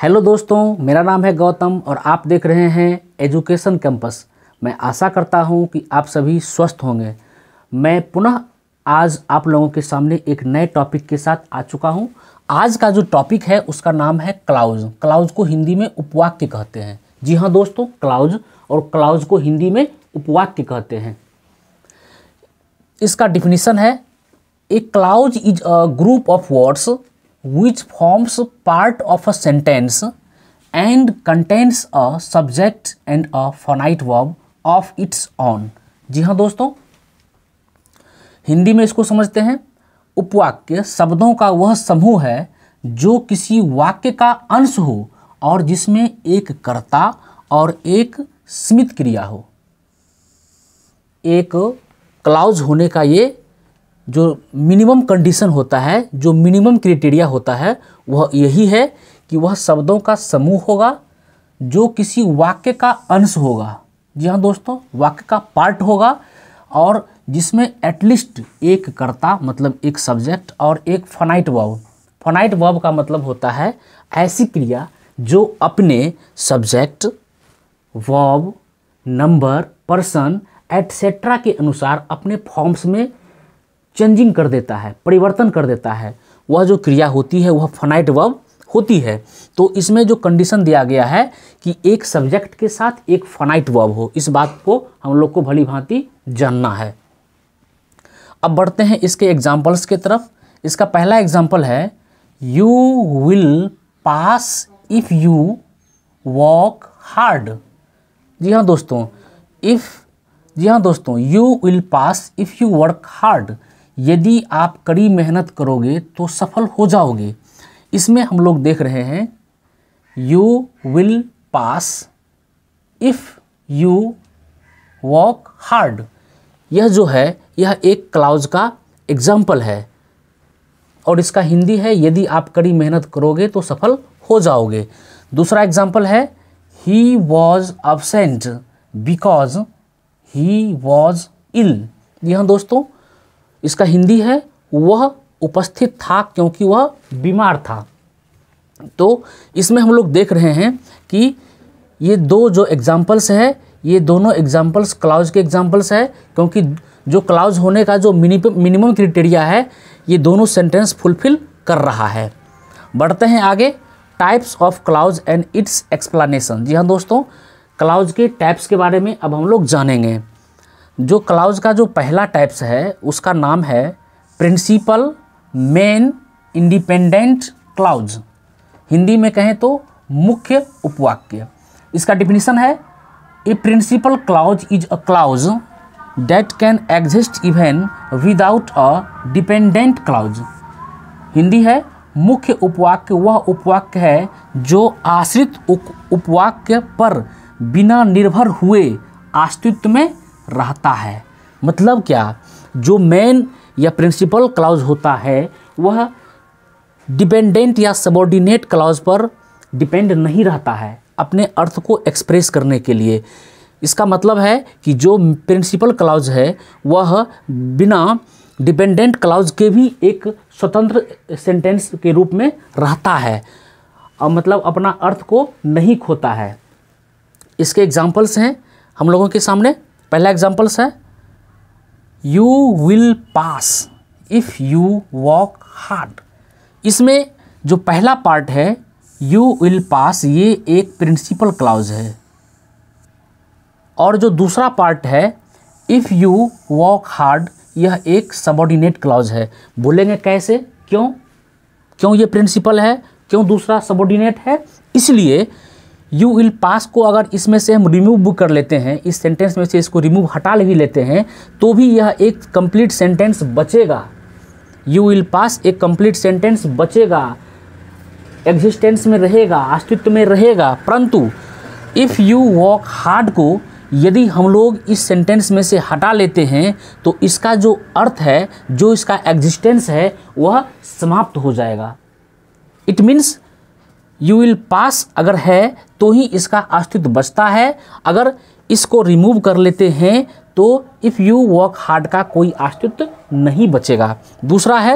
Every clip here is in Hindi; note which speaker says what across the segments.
Speaker 1: हेलो दोस्तों, मेरा नाम है गौतम और आप देख रहे हैं एजुकेशन कैंपस। मैं आशा करता हूं कि आप सभी स्वस्थ होंगे। मैं पुनः आज आप लोगों के सामने एक नए टॉपिक के साथ आ चुका हूं। आज का जो टॉपिक है उसका नाम है क्लाउज। क्लाउज को हिंदी में उपवाक्य कहते हैं। जी हाँ दोस्तों, क्लाउज और क्लाउज को हिंदी में उपवाक्य कहते हैं। इसका डिफिनीशन है, a clause is a group of words which forms part of a sentence and contains a subject and a finite verb of its own। जी हाँ दोस्तों, हिंदी में इसको समझते हैं। उपवाक्य शब्दों का वह समूह है जो किसी वाक्य का अंश हो और जिसमें एक कर्ता और एक सीमित क्रिया हो। एक क्लाउज होने का ये जो मिनिमम कंडीशन होता है, जो मिनिमम क्राइटेरिया होता है, वह यही है कि वह शब्दों का समूह होगा जो किसी वाक्य का अंश होगा। जी हाँ दोस्तों, वाक्य का पार्ट होगा और जिसमें एटलीस्ट एक कर्ता मतलब एक सब्जेक्ट और एक फाइनाइट वर्ब। फाइनाइट वर्ब का मतलब होता है ऐसी क्रिया जो अपने subject, verb, number, person etcetera के अनुसार अपने फॉर्म्स में चेंजिंग कर देता है, परिवर्तन कर देता है। वह जो क्रिया होती है वह फाइनाइट वर्ब होती है। तो इसमें जो कंडीशन दिया गया है कि एक सब्जेक्ट के साथ एक फाइनाइट वर्ब हो, इस बात को हम लोग को भली भांति जानना है। अब बढ़ते हैं इसके एग्जाम्पल्स के तरफ। इसका पहला एग्जाम्पल है, you will pass if you work hard. जी हाँ दोस्तों, you will pass if you work hard. यदि आप कड़ी मेहनत करोगे तो सफल हो जाओगे। इसमें हम लोग देख रहे हैं you will pass if you work hard. यह जो है यह एक क्लाउज का एग्जाम्पल है और इसका हिंदी है, यदि आप कड़ी मेहनत करोगे तो सफल हो जाओगे। दूसरा एग्जाम्पल है, he was absent because he was ill. जी हाँ दोस्तों, इसका हिंदी है, वह उपस्थित था क्योंकि वह बीमार था। तो इसमें हम लोग देख रहे हैं कि ये दो जो एग्जाम्पल्स है, ये दोनों एग्जाम्पल्स क्लाउज के एग्जाम्पल्स है, क्योंकि जो क्लाउज होने का जो मिनिमम क्राइटेरिया है ये दोनों सेंटेंस फुलफिल कर रहा है। बढ़ते हैं आगे, types of clause and its explanation. जी हाँ दोस्तों, क्लाउज के टाइप्स के बारे में अब हम लोग जानेंगे। जो क्लाउज का जो पहला टाइप्स है उसका नाम है principal, main, independent clause. Hindi में कहें तो मुख्य उपवाक्य। इसका डिफिनीशन है, a principal clause is a clause that can exist even without a dependent clause. Hindi है, मुख्य उपवाक्य वह उपवाक्य है जो आश्रित उपवाक्य पर बिना निर्भर हुए अस्तित्व में रहता है। मतलब क्या, जो मेन या प्रिंसिपल क्लाउज होता है वह डिपेंडेंट या सबऑर्डिनेट क्लाउज पर डिपेंड नहीं रहता है अपने अर्थ को एक्सप्रेस करने के लिए। इसका मतलब है कि जो प्रिंसिपल क्लाउज है वह बिना डिपेंडेंट क्लाउज के भी एक स्वतंत्र सेंटेंस के रूप में रहता है और मतलब अपना अर्थ को नहीं खोता है। इसके एग्जाम्पल्स हैं हम लोगों के सामने। पहला एग्जाम्पल्स है, you will pass if you work hard. इसमें जो पहला पार्ट है यू विल पास, ये एक प्रिंसिपल क्लाउज है और जो दूसरा पार्ट है इफ़ यू वर्क हार्ड, यह एक सबऑर्डिनेट क्लाउज है। बोलेंगे कैसे, क्यों ये प्रिंसिपल है, क्यों दूसरा सबऑर्डिनेट है? इसलिए यू विल पास को अगर इसमें से हम रिमूव कर लेते हैं, इस सेंटेंस में से इसको रिमूव हटा भी लेते हैं, तो भी यह एक कंप्लीट सेंटेंस बचेगा। यू विल पास एक कंप्लीट सेंटेंस बचेगा, एग्जिस्टेंस में रहेगा, अस्तित्व में रहेगा। परंतु इफ़ यू वर्क हार्ड को यदि हम लोग इस सेंटेंस में से हटा लेते हैं तो इसका जो अर्थ है, जो इसका एग्जिस्टेंस है, वह समाप्त हो जाएगा। इट मीन्स यू विल पास अगर है तो ही इसका अस्तित्व बचता है। अगर इसको रिमूव कर लेते हैं तो इफ़ यू वर्क हार्ड का कोई अस्तित्व नहीं बचेगा। दूसरा है,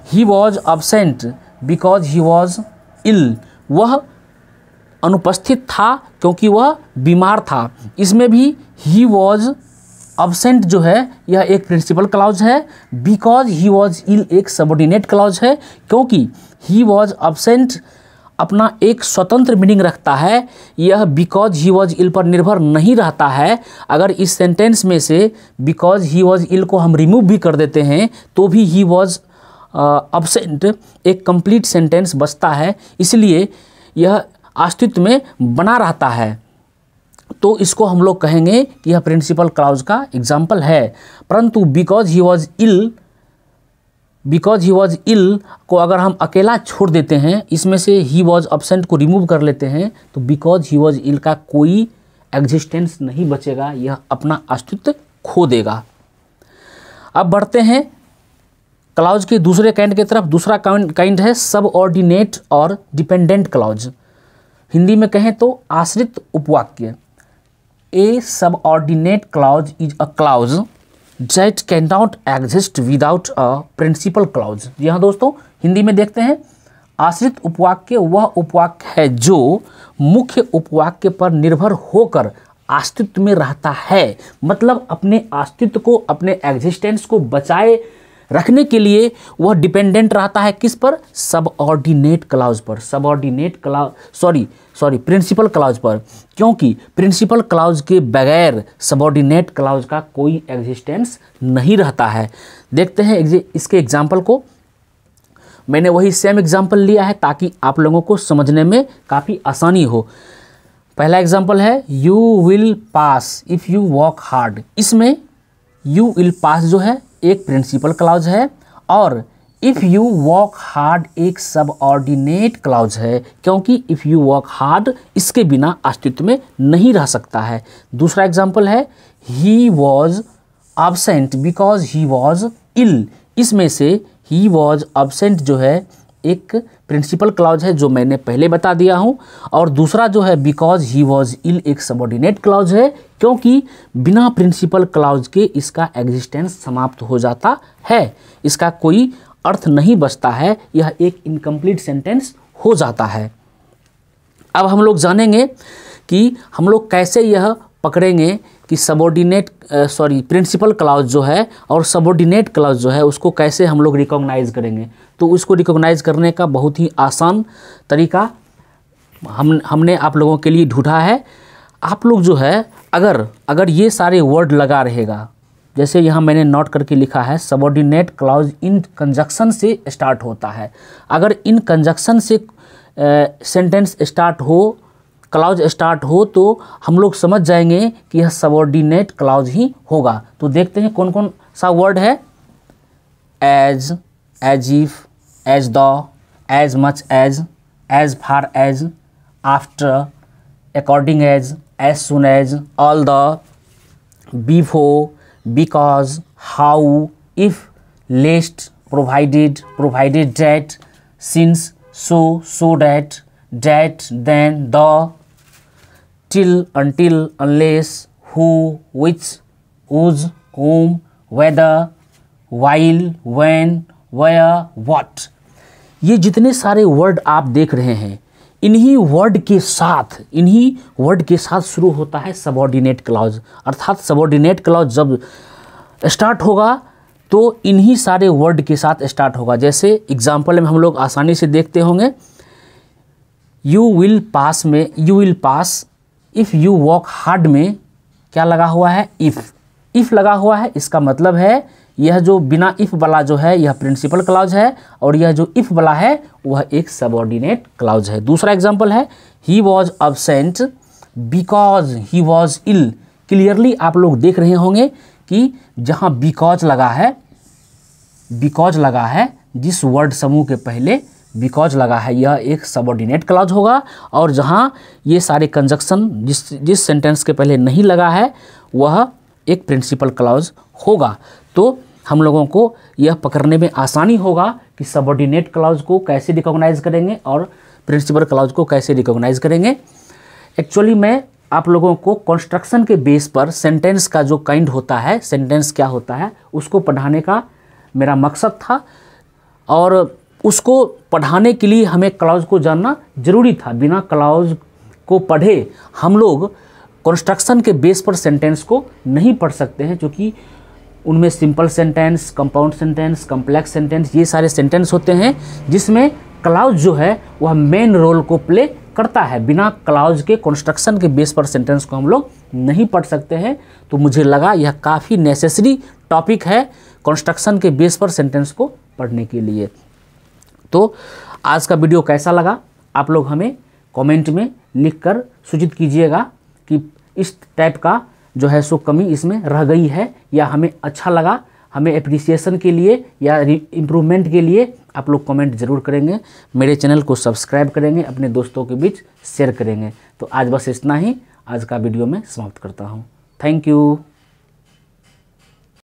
Speaker 1: he was absent because he was ill. वह अनुपस्थित था क्योंकि वह बीमार था। इसमें भी ही वॉज अब्सेंट जो है यह एक प्रिंसिपल क्लॉज है। बिकॉज ही वॉज इल एक सबऑर्डिनेट क्लॉज है, क्योंकि ही वॉज अब्सेंट अपना एक स्वतंत्र मीनिंग रखता है। यह बिकॉज ही वॉज इल पर निर्भर नहीं रहता है। अगर इस सेंटेंस में से बिकॉज ही वॉज इल को हम रिमूव भी कर देते हैं तो भी ही वॉज अब्सेंट एक कंप्लीट सेंटेंस बचता है, इसलिए यह अस्तित्व में बना रहता है। तो इसको हम लोग कहेंगे कि यह प्रिंसिपल क्लॉज का एग्जाम्पल है। परंतु बिकॉज ही वॉज इल को अगर हम अकेला छोड़ देते हैं, इसमें से ही वॉज अब्सेंट को रिमूव कर लेते हैं, तो बिकॉज ही वॉज इल का कोई एग्जिस्टेंस नहीं बचेगा, यह अपना अस्तित्व खो देगा। अब बढ़ते हैं क्लॉज के दूसरे काइंड की तरफ। दूसरा काइंड है सबऑर्डिनेट और डिपेंडेंट क्लॉज। हिंदी में कहें तो आश्रित उपवाक्य। A subordinate clause is a clause that can not exist without a principal clause. जी हाँ दोस्तों, हिंदी में देखते हैं, आश्रित उपवाक्य वह उपवाक्य है जो मुख्य उपवाक्य पर निर्भर होकर अस्तित्व में रहता है। मतलब अपने अस्तित्व को, अपने एग्जिस्टेंस को बचाए रखने के लिए वह डिपेंडेंट रहता है किस पर? सबऑर्डिनेट क्लॉज पर। प्रिंसिपल क्लॉज पर, क्योंकि प्रिंसिपल क्लॉज के बगैर सबऑर्डिनेट क्लॉज का कोई एग्जिस्टेंस नहीं रहता है। देखते हैं इसके एग्जाम्पल को। मैंने वही सेम एग्जाम्पल लिया है ताकि आप लोगों को समझने में काफ़ी आसानी हो। पहला एग्जाम्पल है you will pass if you work hard. इसमें यू विल पास जो है एक प्रिंसिपल क्लॉज है और इफ़ यू वर्क हार्ड एक सबऑर्डिनेट क्लॉज है, क्योंकि इफ़ यू वर्क हार्ड इसके बिना अस्तित्व में नहीं रह सकता है। दूसरा एग्जाम्पल है he was absent because he was ill. इसमें से ही वॉज अब्सेंट जो है एक प्रिंसिपल क्लॉज है जो मैंने पहले बता दिया हूँ, और दूसरा जो है बिकॉज ही वॉज इल एक सबऑर्डिनेट क्लॉज है, क्योंकि बिना प्रिंसिपल क्लॉज के इसका एग्जिस्टेंस समाप्त हो जाता है, इसका कोई अर्थ नहीं बचता है, यह एक इनकम्प्लीट सेंटेंस हो जाता है। अब हम लोग जानेंगे कि हम लोग कैसे यह पकड़ेंगे कि प्रिंसिपल क्लॉज जो है और सबऑर्डिनेट क्लॉज जो है उसको कैसे हम लोग रिकॉग्नाइज करेंगे। तो उसको रिकॉग्नाइज करने का बहुत ही आसान तरीका हमने आप लोगों के लिए ढूंढा है। आप लोग जो है अगर ये सारे वर्ड लगा रहेगा, जैसे यहाँ मैंने नोट करके लिखा है सबऑर्डिनेट क्लॉज इन कंजक्शन से स्टार्ट होता है। अगर इन कंजक्शन से सेंटेंस स्टार्ट हो, क्लॉज स्टार्ट हो, तो हम लोग समझ जाएंगे कि यह सबऑर्डिनेट क्लॉज ही होगा। तो देखते हैं कौन कौन सा वर्ड है। As, as if, as the, as much as far as, after, according as soon as, all the, before, because, how, if, least, provided, provided that, since, so that, then, the, till, until, unless, who, which, whose, whom, whether, while, when, where, what। ये जितने सारे वर्ड आप देख रहे हैं, इन्हीं वर्ड के साथ शुरू होता है सबऑर्डिनेट क्लॉज। अर्थात सबऑर्डिनेट क्लॉज जब स्टार्ट होगा तो इन्हीं सारे वर्ड के साथ स्टार्ट होगा। जैसे एग्जाम्पल में हम लोग आसानी से देखते होंगे, यू विल पास में you will pass, if you work hard में क्या लगा हुआ है? इफ़ लगा हुआ है। इसका मतलब है यह जो बिना इफ़ वाला जो है यह प्रिंसिपल क्लॉज है, और यह जो इफ़ वाला है वह एक सबऑर्डिनेट क्लॉज है। दूसरा एग्जाम्पल है he was absent because he was ill. Clearly आप लोग देख रहे होंगे कि जहाँ बिकॉज लगा है जिस वर्ड समूह के पहले बिकॉज लगा है यह एक सबऑर्डिनेट क्लॉज होगा, और जहाँ ये सारे कंजक्शन जिस सेंटेंस के पहले नहीं लगा है वह एक प्रिंसिपल क्लॉज होगा। तो हम लोगों को यह पकड़ने में आसानी होगा कि सबऑर्डिनेट क्लॉज को कैसे रिकॉग्नाइज करेंगे और प्रिंसिपल क्लॉज को कैसे रिकॉग्नाइज करेंगे। एक्चुअली मैं आप लोगों को कंस्ट्रक्शन के बेस पर सेंटेंस का जो काइंड होता है, सेंटेंस क्या होता है, उसको पढ़ाने का मेरा मकसद था, और उसको पढ़ाने के लिए हमें क्लॉज को जानना जरूरी था। बिना क्लॉज को पढ़े हम लोग कंस्ट्रक्शन के बेस पर सेंटेंस को नहीं पढ़ सकते हैं, क्योंकि उनमें simple sentence, compound sentence, complex sentence, ये सारे सेंटेंस होते हैं जिसमें क्लाउज जो है वह मेन रोल को प्ले करता है। बिना क्लाउज के कंस्ट्रक्शन के बेस पर सेंटेंस को हम लोग नहीं पढ़ सकते हैं। तो मुझे लगा यह काफ़ी नेसेसरी टॉपिक है कंस्ट्रक्शन के बेस पर सेंटेंस को पढ़ने के लिए। तो आज का वीडियो कैसा लगा आप लोग हमें कमेंट में लिखकर सूचित कीजिएगा कि इस टाइप का जो है सो कमी इसमें रह गई है या हमें अच्छा लगा। हमें एप्रिसिएशन के लिए या इम्प्रूवमेंट के लिए आप लोग कमेंट ज़रूर करेंगे। मेरे चैनल को सब्सक्राइब करेंगे, अपने दोस्तों के बीच शेयर करेंगे। तो आज बस इतना ही, आज का वीडियो में समाप्त करता हूँ। Thank you.